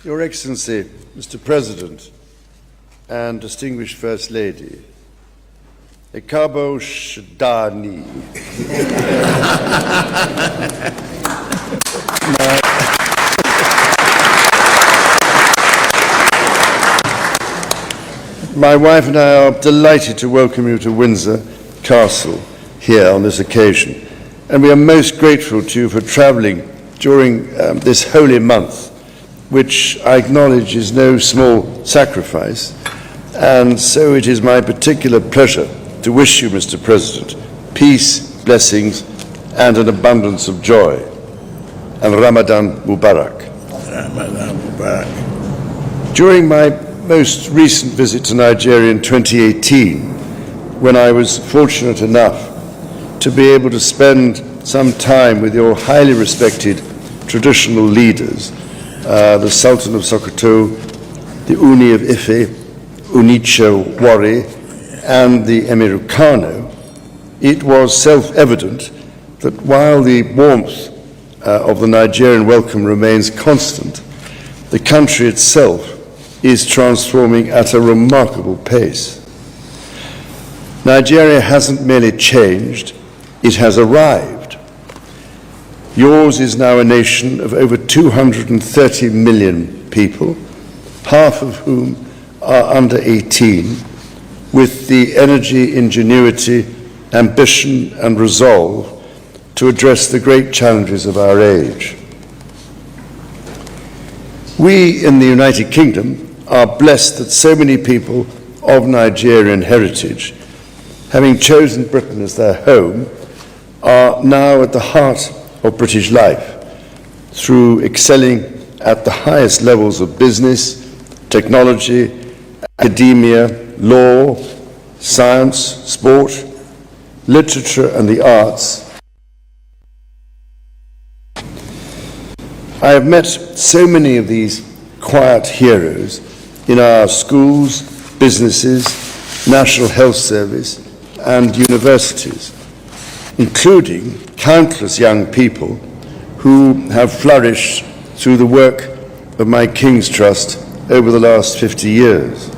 Your Excellency, Mr. President, and distinguished First Lady, Ekabo Shadani. My wife and I are delighted to welcome you to Windsor Castle here on this occasion, and we are most grateful to you for travelling during this holy month, which I acknowledge is no small sacrifice, and so it is my particular pleasure to wish you, Mr. President, peace, blessings, and an abundance of joy. And Ramadan Mubarak. Ramadan Mubarak. During my most recent visit to Nigeria in 2018, when I was fortunate enough to be able to spend some time with your highly respected traditional leaders, the Sultan of Sokoto, the Uni of Ife, Unicho Wari, and the Emir of Kano, it was self-evident that while the warmth of the Nigerian welcome remains constant, the country itself is transforming at a remarkable pace. Nigeria hasn't merely changed, it has arrived. Yours is now a nation of over 230 million people, half of whom are under 18, with the energy, ingenuity, ambition, and resolve to address the great challenges of our age. We in the United Kingdom are blessed that so many people of Nigerian heritage, having chosen Britain as their home, are now at the heart of British life through excelling at the highest levels of business, technology, academia, law, science, sport, literature, and the arts. I have met so many of these quiet heroes in our schools, businesses, National Health Service, and universities, including countless young people who have flourished through the work of my King's Trust over the last 50 years.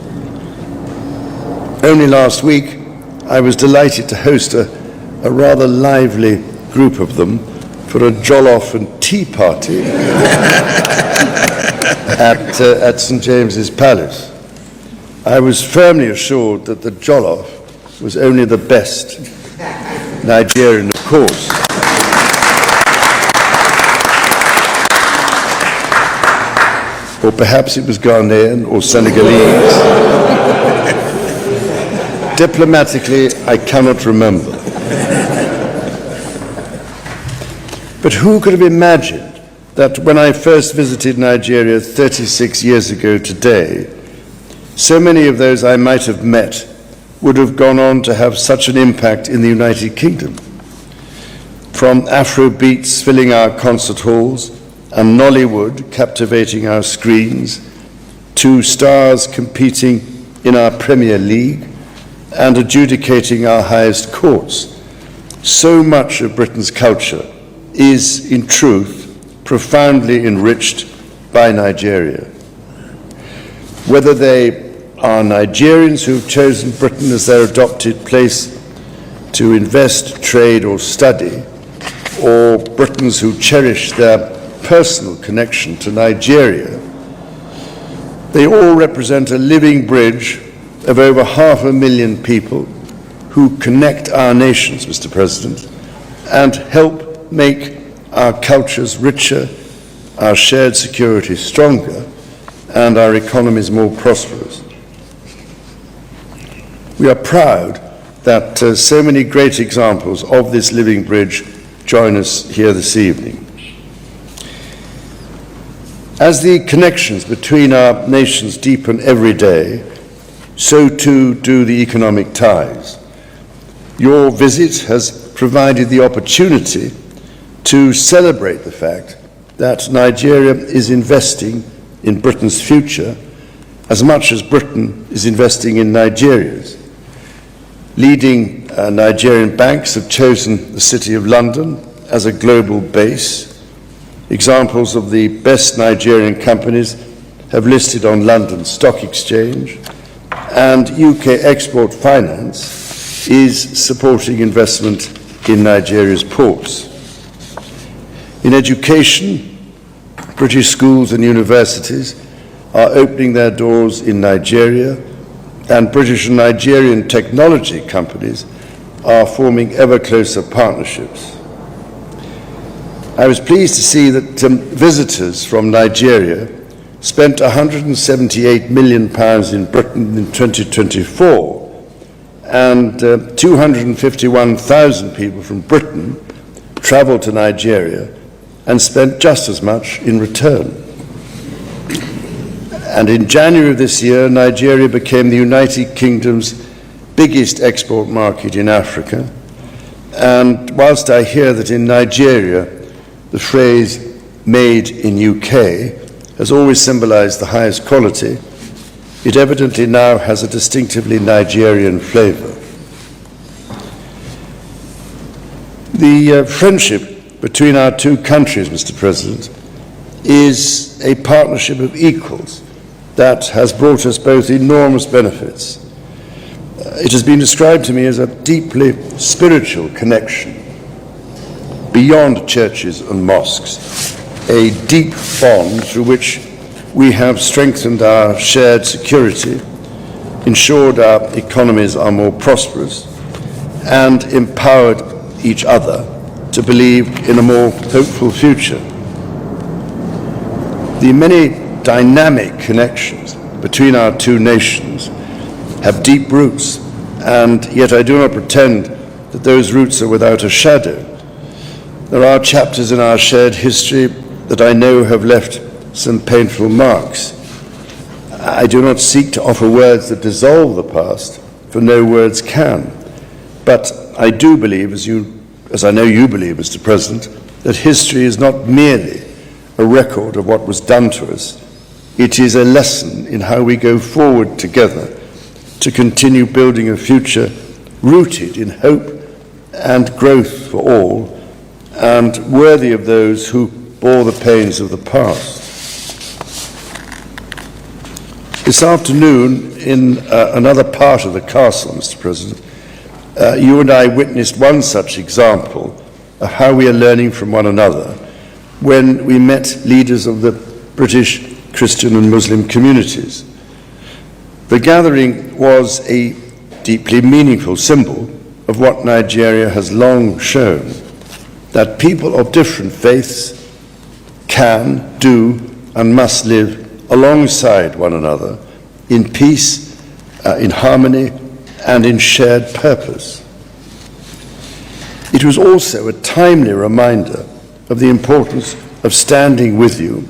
Only last week, I was delighted to host a rather lively group of them for a jollof and tea party at St. James's Palace. I was firmly assured that the jollof was only the best, Nigerian, of course. Or perhaps it was Ghanaian or Senegalese. Diplomatically, I cannot remember. But who could have imagined that when I first visited Nigeria 36 years ago today, so many of those I might have met would have gone on to have such an impact in the United Kingdom? From Afro beats filling our concert halls and Nollywood captivating our screens, to stars competing in our Premier League and adjudicating our highest courts, so much of Britain's culture is, in truth, profoundly enriched by Nigeria. Whether they are Nigerians who have chosen Britain as their adopted place to invest, trade, or study, or Britons who cherish their personal connection to Nigeria, they all represent a living bridge of over 500,000 people who connect our nations, Mr. President, and help make our cultures richer, our shared security stronger, and our economies more prosperous. We are proud that so many great examples of this living bridge join us here this evening. As the connections between our nations deepen every day, so too do the economic ties. Your visit has provided the opportunity to celebrate the fact that Nigeria is investing in Britain's future as much as Britain is investing in Nigeria's. Leading Nigerian banks have chosen the City of London as a global base. Examples of the best Nigerian companies have listed on London Stock Exchange, and UK Export Finance is supporting investment in Nigeria's ports. In education, British schools and universities are opening their doors in Nigeria, and British and Nigerian technology companies are forming ever closer partnerships. I was pleased to see that visitors from Nigeria spent £178 million in Britain in 2024, and 251,000 people from Britain travelled to Nigeria and spent just as much in return. And in January of this year, Nigeria became the United Kingdom's biggest export market in Africa. And whilst I hear that in Nigeria, the phrase "made in UK" has always symbolized the highest quality, it evidently now has a distinctively Nigerian flavor. The friendship between our two countries, Mr. President, is a partnership of equals that has brought us both enormous benefits. It has been described to me as a deeply spiritual connection beyond churches and mosques, a deep bond through which we have strengthened our shared security, ensured our economies are more prosperous, and empowered each other to believe in a more hopeful future. The many dynamic connections between our two nations have deep roots, and yet I do not pretend that those roots are without a shadow. There are chapters in our shared history that I know have left some painful marks. I do not seek to offer words that dissolve the past, for no words can. But I do believe, as I know you believe, Mr. President, that history is not merely a record of what was done to us. It is a lesson in how we go forward together to continue building a future rooted in hope and growth for all, and worthy of those who bore the pains of the past. This afternoon, in another part of the castle, Mr. President, you and I witnessed one such example of how we are learning from one another when we met leaders of the British Christian and Muslim communities. The gathering was a deeply meaningful symbol of what Nigeria has long shown, that people of different faiths can, do, and must live alongside one another in peace, in harmony, and in shared purpose. It was also a timely reminder of the importance of standing with you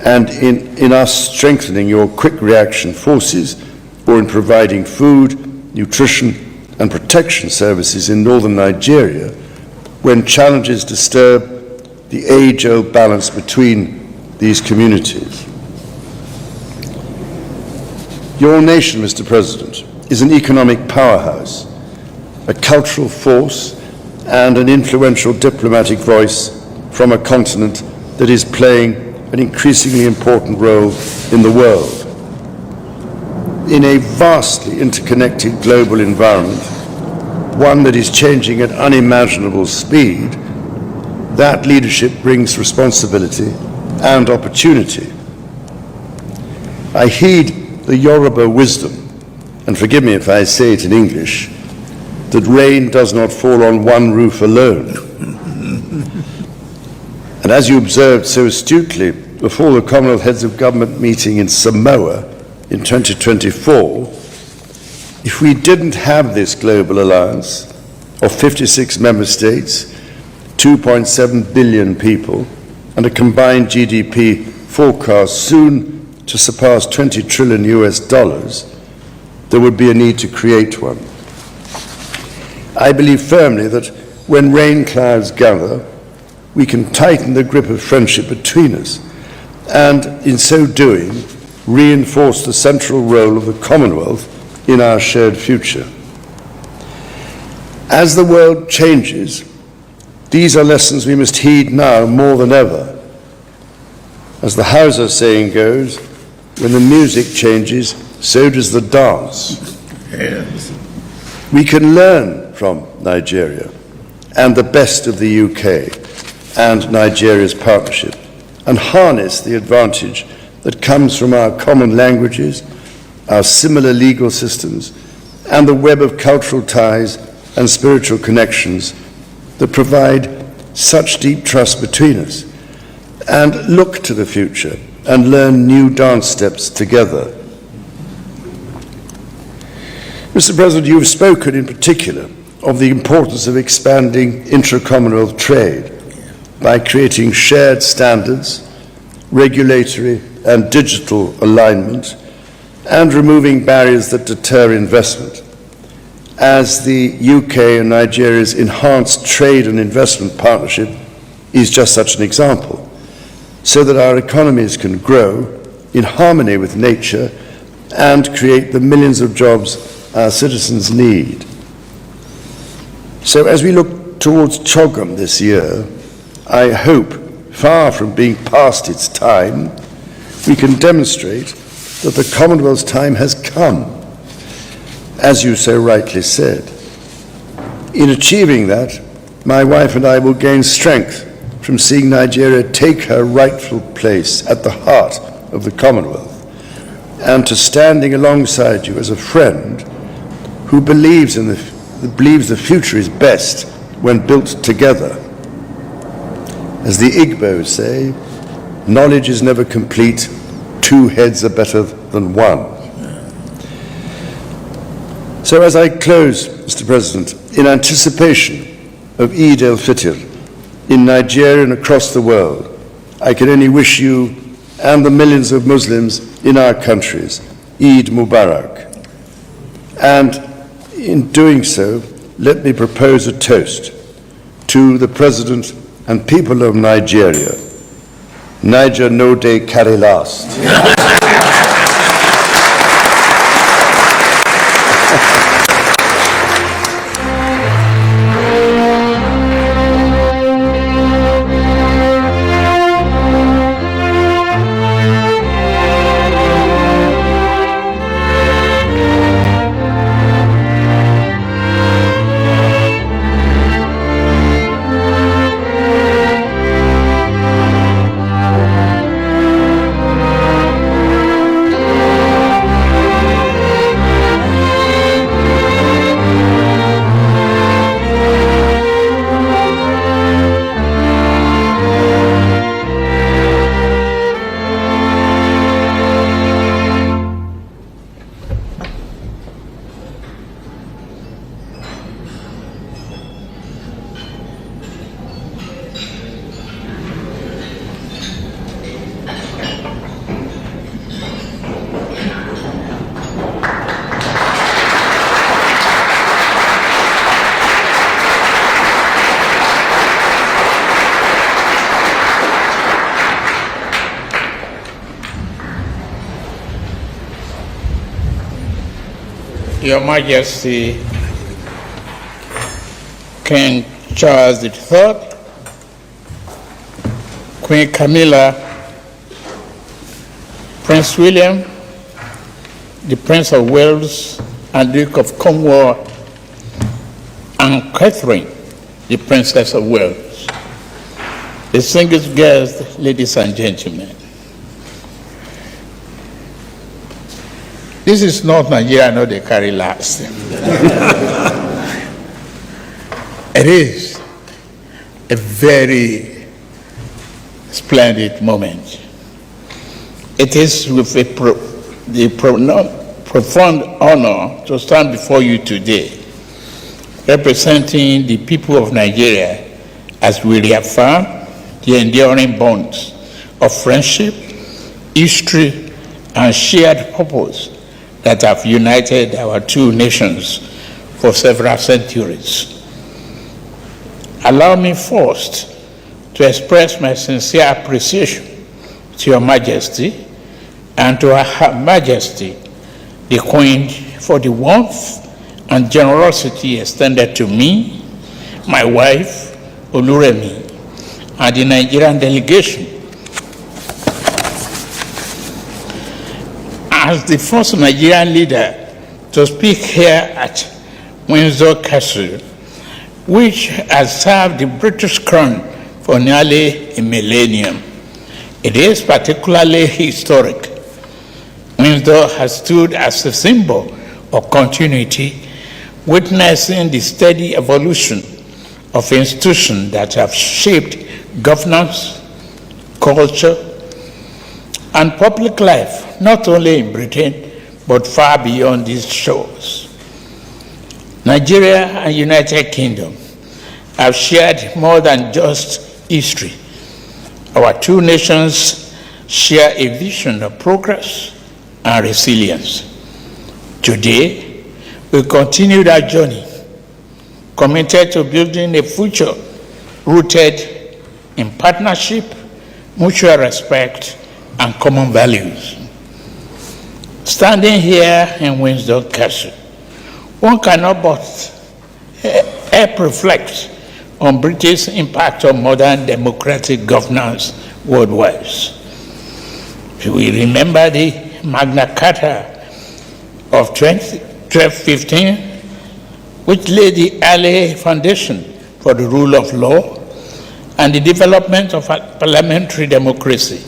and in us strengthening your quick reaction forces, or in providing food, nutrition, and protection services in northern Nigeria when challenges disturb the age-old balance between these communities. Your nation, Mr. President, is an economic powerhouse, a cultural force, and an influential diplomatic voice from a continent that is playing an increasingly important role in the world. In a vastly interconnected global environment, one that is changing at unimaginable speed, that leadership brings responsibility and opportunity. I heed the Yoruba wisdom, and forgive me if I say it in English, that rain does not fall on one roof alone. And as you observed so astutely before the Commonwealth Heads of Government meeting in Samoa in 2024, if we didn't have this global alliance of 56 member states, 2.7 billion people, and a combined GDP forecast soon to surpass $20 trillion US, there would be a need to create one. I believe firmly that when rain clouds gather, we can tighten the grip of friendship between us, and in so doing, reinforce the central role of the Commonwealth in our shared future. As the world changes, these are lessons we must heed now more than ever. As the Hausa saying goes, When the music changes, so does the dance. Yes. We can learn from Nigeria and the best of the UK and Nigeria's partnership and harness the advantage that comes from our common languages, our similar legal systems, and the web of cultural ties and spiritual connections that provide such deep trust between us, and look to the future and learn new dance steps together. Mr. President, you have spoken in particular of the importance of expanding intra-Commonwealth trade by creating shared standards, regulatory and digital alignment, and removing barriers that deter investment. As the UK and Nigeria's enhanced trade and investment partnership is just such an example, so that our economies can grow in harmony with nature and create the millions of jobs our citizens need. So as we look towards CHOGM this year, I hope, far from being past its time, we can demonstrate that the Commonwealth's time has come, as you so rightly said. In achieving that, my wife and I will gain strength from seeing Nigeria take her rightful place at the heart of the Commonwealth, and to standing alongside you as a friend who believes the future is best when built together. As the Igbos say, knowledge is never complete, two heads are better than one. So as I close, Mr. President, in anticipation of Eid al-Fitr in Nigeria and across the world, I can only wish you and the millions of Muslims in our countries Eid Mubarak. And in doing so, let me propose a toast to the President and people of Nigeria. Niger no day carry last. Your Majesty, King Charles III, Queen Camilla, Prince William, the Prince of Wales and Duke of Cornwall, and Catherine, the Princess of Wales. Distinguished guests, ladies and gentlemen. This is not Nigeria, no they carry last. It is a very splendid moment. It is with the profound honor to stand before you today, representing the people of Nigeria as we reaffirm the enduring bonds of friendship, history, and shared purpose that have united our two nations for several centuries. Allow me first to express my sincere appreciation to Your Majesty and to Her Majesty, the Queen, for the warmth and generosity extended to me, my wife, Oluremi, and the Nigerian delegation. as the first Nigerian leader to speak here at Windsor Castle, which has served the British crown for nearly a millennium. It is particularly historic. Windsor has stood as a symbol of continuity, witnessing the steady evolution of institutions that have shaped governance, culture, and public life, not only in Britain, but far beyond these shores. Nigeria and United Kingdom have shared more than just history. Our two nations share a vision of progress and resilience. Today, we continue that journey, committed to building a future rooted in partnership, mutual respect, and common values. Standing here in Windsor Castle, one cannot but help reflect on British impact on modern democratic governance worldwide. We remember the Magna Carta of 1215, which laid the early foundation for the rule of law and the development of parliamentary democracy,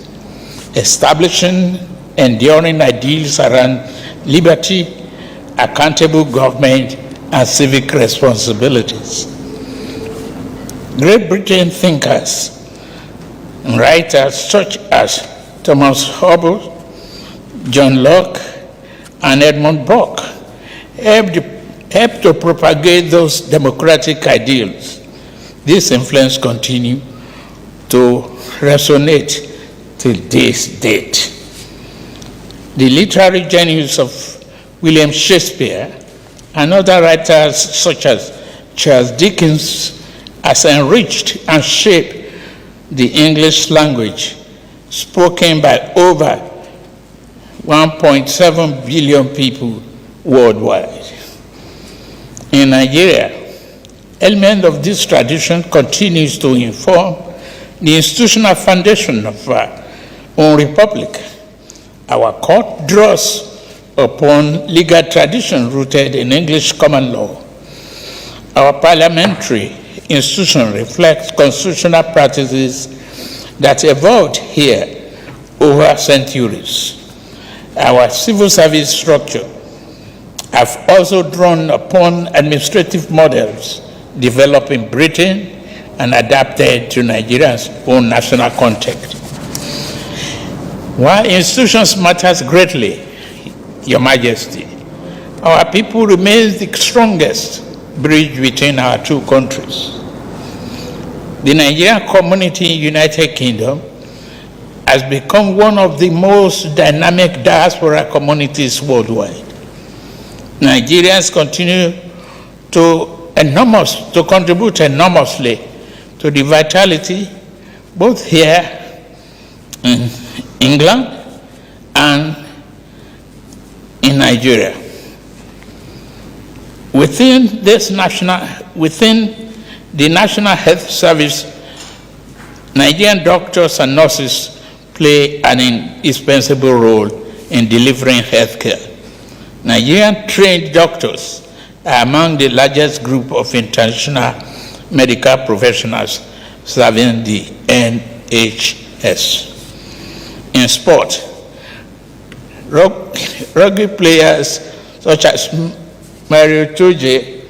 establishing enduring ideals around liberty, accountable government, and civic responsibilities. Great Britain thinkers and writers such as Thomas Hobbes, John Locke, and Edmund Burke helped to propagate those democratic ideals. This influence continues to resonate till this date. The literary genius of William Shakespeare and other writers such as Charles Dickens has enriched and shaped the English language spoken by over 1.7 billion people worldwide. In Nigeria, element of this tradition continues to inform the institutional foundation of our own republic. Our court draws upon legal tradition rooted in English common law. Our parliamentary institution reflects constitutional practices that evolved here over centuries. Our civil service structure have also drawn upon administrative models developed in Britain and adapted to Nigeria's own national context. While institutions matters greatly, Your Majesty, our people remains the strongest bridge between our two countries. The Nigerian community in United Kingdom has become one of the most dynamic diaspora communities worldwide. Nigerians continue to contribute enormously to the vitality both here in England and in Nigeria. Within the National Health Service, Nigerian doctors and nurses play an indispensable role in delivering health care. Nigerian trained doctors are among the largest group of international medical professionals serving the NHS. In sport, rugby players such as Mario Toje,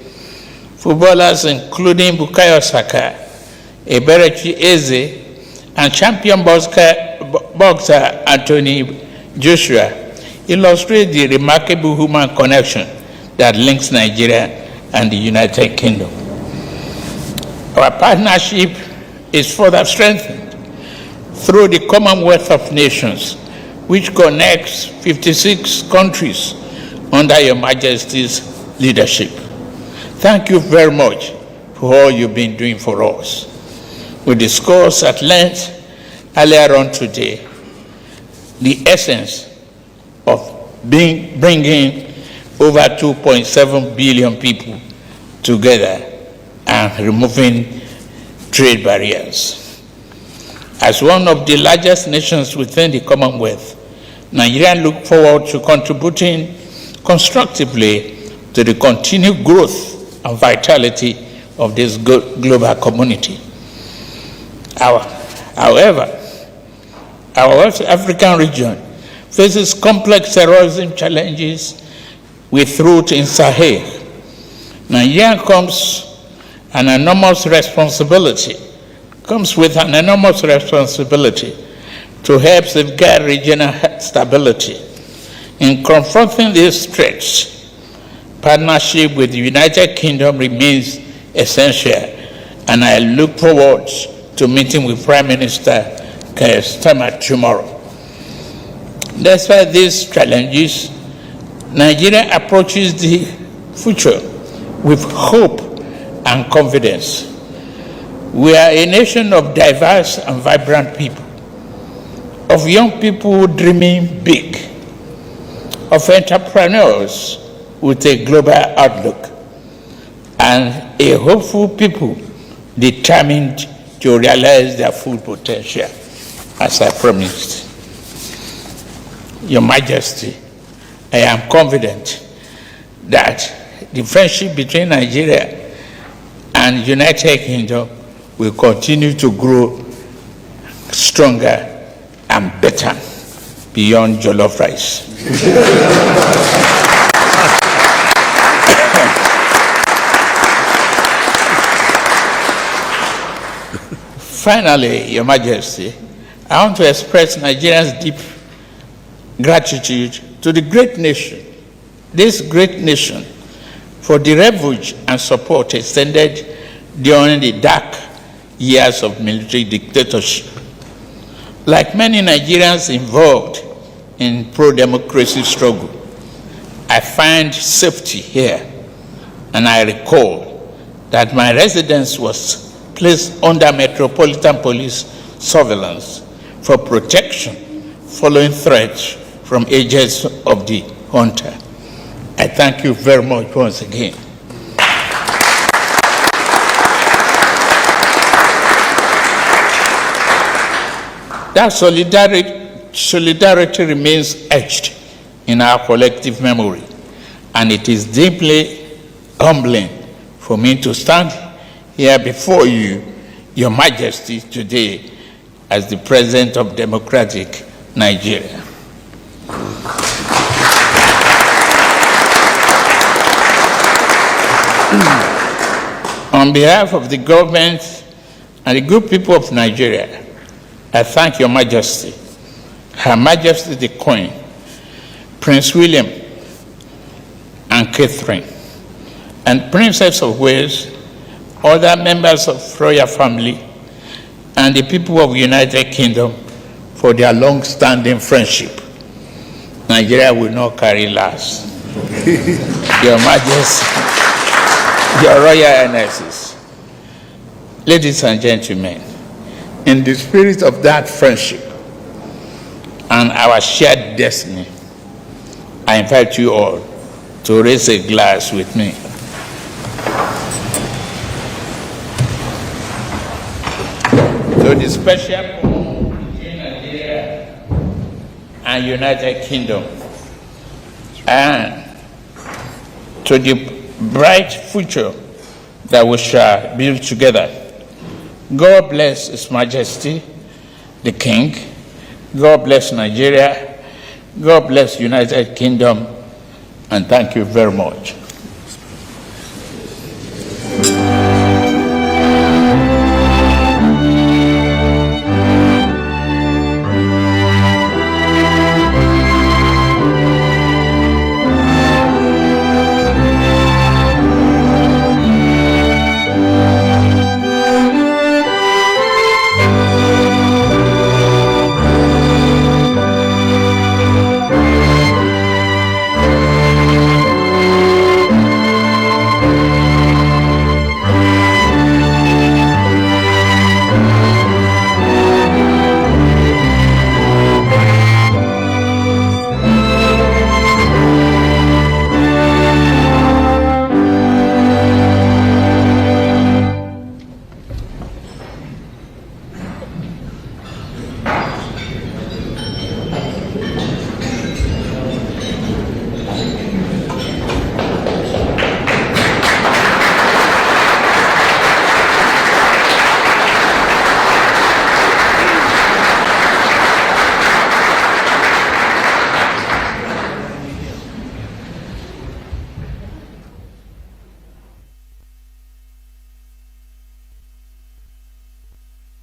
footballers including Bukayo Saka, Eberechi Eze, and champion boxer Anthony Joshua illustrate the remarkable human connection that links Nigeria and the United Kingdom. Our partnership is further strengthened through the Commonwealth of Nations, which connects 56 countries under Your Majesty's leadership. Thank you very much for all you've been doing for us. We discussed at length earlier on today the essence of bringing over 2.7 billion people together and removing trade barriers. As one of the largest nations within the Commonwealth, Nigeria look forward to contributing constructively to the continued growth and vitality of this global community. However, our West African region faces complex terrorism challenges with roots in Sahel. Nigeria comes with an enormous responsibility to help safeguard regional stability. In confronting these threats, partnership with the United Kingdom remains essential, and I look forward to meeting with Prime Minister Keir Starmer tomorrow. Despite these challenges, Nigeria approaches the future with hope and confidence. We are a nation of diverse and vibrant people, of young people dreaming big, of entrepreneurs with a global outlook, and a hopeful people determined to realize their full potential, as I promised. Your Majesty, I am confident that the friendship between Nigeria and the United Kingdom will continue to grow stronger and better beyond jollof rice. Finally, Your Majesty, I want to express Nigeria's deep gratitude to the great nation, this great nation, for the refuge and support extended during the dark years of military dictatorship. Like many Nigerians involved in pro-democracy struggle, I find safety here, and I recall that my residence was placed under Metropolitan Police surveillance for protection following threats from agents of the junta. I thank you very much once again. That solidarity remains etched in our collective memory, and it is deeply humbling for me to stand here before you, Your Majesty, today as the President of Democratic Nigeria. On behalf of the government and the good people of Nigeria, I thank Your Majesty, Her Majesty the Queen, Prince William and Catherine, and Princess of Wales, other members of royal family, and the people of the United Kingdom for their long-standing friendship. Nigeria will not carry last. Your Majesty, Your Royal Highnesses, ladies and gentlemen, in the spirit of that friendship and our shared destiny, I invite you all to raise a glass with me. To the special bond between Nigeria and United Kingdom, and to the bright future that we shall build together. God bless His Majesty, the King. God bless Nigeria. God bless United Kingdom. And thank you very much.